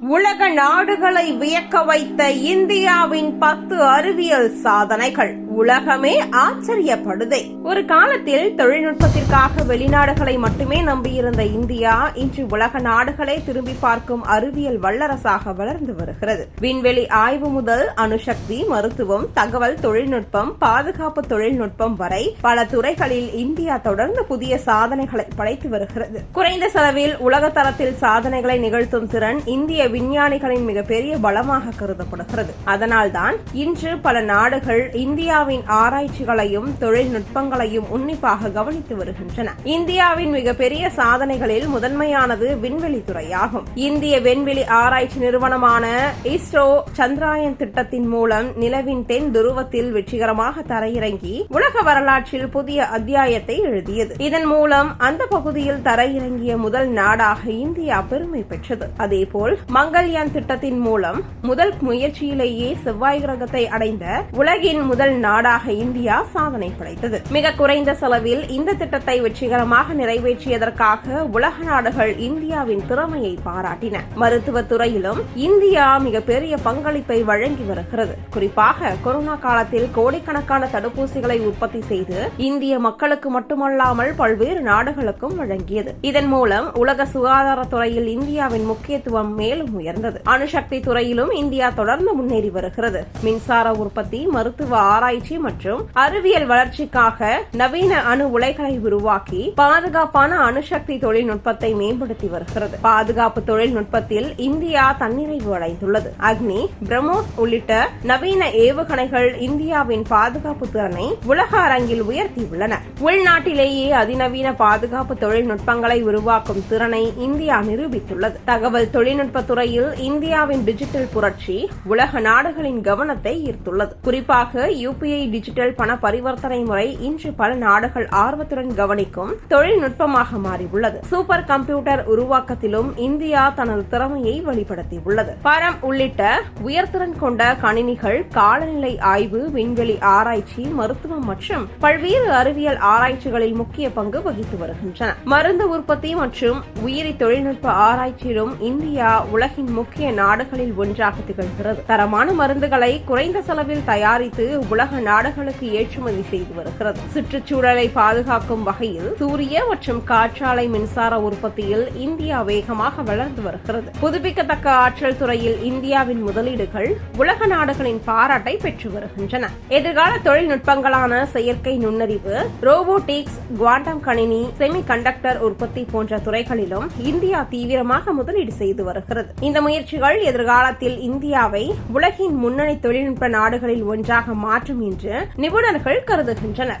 உலக நாடுகளை வியக்க வைத்த இந்தியாவின் 10 அறிவியல் சாதனைகள் உலகமே ஆச்சரியப்படுதே. ஒரு காலத்தில் தொழில்நுட்பத்திற்காக வெளிநாடுகளை மட்டுமே நம்பியிருந்த இந்தியா இன்று உலக நாடுகளை திரும்பி பார்க்கும் அறிவியல் வல்லரசாக வளர்ந்து வருகிறது. விண்வெளி ஆய்வு முதல் அணுசக்தி, மருத்துவம், தகவல் தொழில்நுட்பம், பாதுகாப்பு தொழில்நுட்பம் வரை பல துறைகளில் இந்தியா தொடர்ந்து புதிய சாதனைகளை படைத்து வருகிறது. குறைந்த செலவில் உலக தரத்தில் சாதனைகளை நிகழ்த்தும் திறன் இந்திய விஞ்ஞானிகளின் மிகப்பெரிய பலமாக கருதப்படுகிறது. அதனால்தான் இன்று பல நாடுகள் இந்தியாவின் ஆராய்ச்சிகளையும் தொழில்நுட்பங்களையும் உன்னிப்பாக கவனித்து வருகின்றன. இந்தியாவின் மிகப்பெரிய சாதனைகளில் முதன்மையானது விண்வெளி துறையாகும். இந்திய விண்வெளி ஆராய்ச்சி நிறுவனமான இஸ்ரோ சந்திராயன் திட்டத்தின் மூலம் நிலவின் தென் துருவத்தில் வெற்றிகரமாக தரையிறங்கி உலக வரலாற்றில் புதிய அத்தியாயத்தை எழுதியது. இதன் மூலம் அந்த பகுதியில் தரையிறங்கிய முதல் நாடாக இந்தியா பெருமை பெற்றது. அதேபோல் மங்கள்யான் திட்டத்தின் மூலம் முதல் முயற்சியிலேயே செவ்வாய் கிரகத்தை அடைந்த உலகின் முதல் நாடாக இந்தியா சாதனை படைத்தது. மிக குறைந்த செலவில் இந்த திட்டத்தை வெற்றிகரமாக நிறைவேற்றியதற்காக உலக நாடுகள் இந்தியாவின் திறமையை பாராட்டின. மருத்துவ துறையிலும் இந்தியா மிகப்பெரிய பங்களிப்பை வழங்கி வருகிறது. குறிப்பாக கொரோனா காலத்தில் கோடிக்கணக்கான தடுப்பூசிகளை உற்பத்தி செய்து இந்திய மக்களுக்கு மட்டுமல்லாமல் பல்வேறு நாடுகளுக்கும் வழங்கியது. இதன் மூலம் உலக சுகாதாரத்துறையில் இந்தியாவின் முக்கியத்துவம் மேலும் உயர்ந்தது. அணுசக்தி துறையிலும் இந்தியா தொடர்ந்து முன்னேறி வருகிறது. மின்சார உற்பத்தி, மருத்துவ ஆராய்ச்சி மற்றும் அறிவியல் வளர்ச்சிக்காக நவீன அணு உலைகளை உருவாக்கி பாதுகாப்பான அணுசக்தி தொழில்நுட்பத்தை மேம்படுத்தி வருகிறது. பாதுகாப்பு தொழில்நுட்பத்தில் இந்தியா தன்னிறைவு அடைந்துள்ளது. அக்னி, பிரம்மோஸ் உள்ளிட்ட நவீன ஏவுகணைகள் இந்தியாவின் பாதுகாப்பு திறனை உலக அரங்கில் உயர்த்தியுள்ளன. உள்நாட்டிலேயே அதிநவீன பாதுகாப்பு தொழில்நுட்பங்களை உருவாக்கும் திறனை இந்தியா நிரூபித்துள்ளது. தகவல் தொழில்நுட்ப துறையில் இந்தியாவின் டிஜிட்டல் புரட்சி உலக நாடுகளின் கவனத்தை ஈர்த்துள்ளது. குறிப்பாக யுபிஐ டிஜிட்டல் பண பரிவர்த்தனை முறை இன்று பல நாடுகள் ஆர்வத்துடன் கவனிக்கும் தொழில்நுட்பமாக மாறியுள்ளது. சூப்பர் கம்ப்யூட்டர் உருவாக்கத்திலும் இந்தியா தனது திறமையை வெளிப்படுத்தியுள்ளது. பரம் உள்ளிட்ட உயர்திறன் கொண்ட கணினிகள் காலநிலை ஆய்வு, விண்வெளி ஆராய்ச்சி, மருத்துவம் மற்றும் பல்வேறு அறிவியல் ஆராய்ச்சிகளில் முக்கிய பங்கு வகித்து வருகின்றன. மருந்து உற்பத்தி மற்றும் உயிரி தொழில்நுட்ப ஆராய்ச்சியிலும் இந்தியா உலகின் முக்கிய நாடுகளில் ஒன்றாக திகழ்கிறது. தரமான மருந்துகளை குறைந்த செலவில் தயாரித்து உலக நாடுகளுக்கு ஏற்றுமதி செய்து வருகிறது. சுற்றுச்சூழலை பாதுகாக்கும் வகையில் சூரிய மற்றும் காற்றாலை மின்சார உற்பத்தியில் இந்தியா வேகமாக வளர்ந்து வருகிறது. புதுப்பிக்கத்தக்க ஆற்றல் துறையில் இந்தியாவின் முதலீடுகள் உலக நாடுகளின் பாராட்டை பெற்று வருகின்றன. எதிர்கால தொழில்நுட்பங்களான செயற்கை நுண்ணறிவு, ரோபோட்டிக்ஸ், குவாண்டம் கணினி, செமி கண்டக்டர் உற்பத்தி போன்ற துறைகளிலும் இந்தியா தீவிரமாக முதலீடு செய்து வருகிறது. இந்த முயற்சிகள் எதிர்காலத்தில் இந்தியாவை உலகின் முன்னணி தொழில்நுட்ப நாடுகளில் ஒன்றாக மாற்றும் என்று நிபுணர்கள் கருதுகின்றனர்.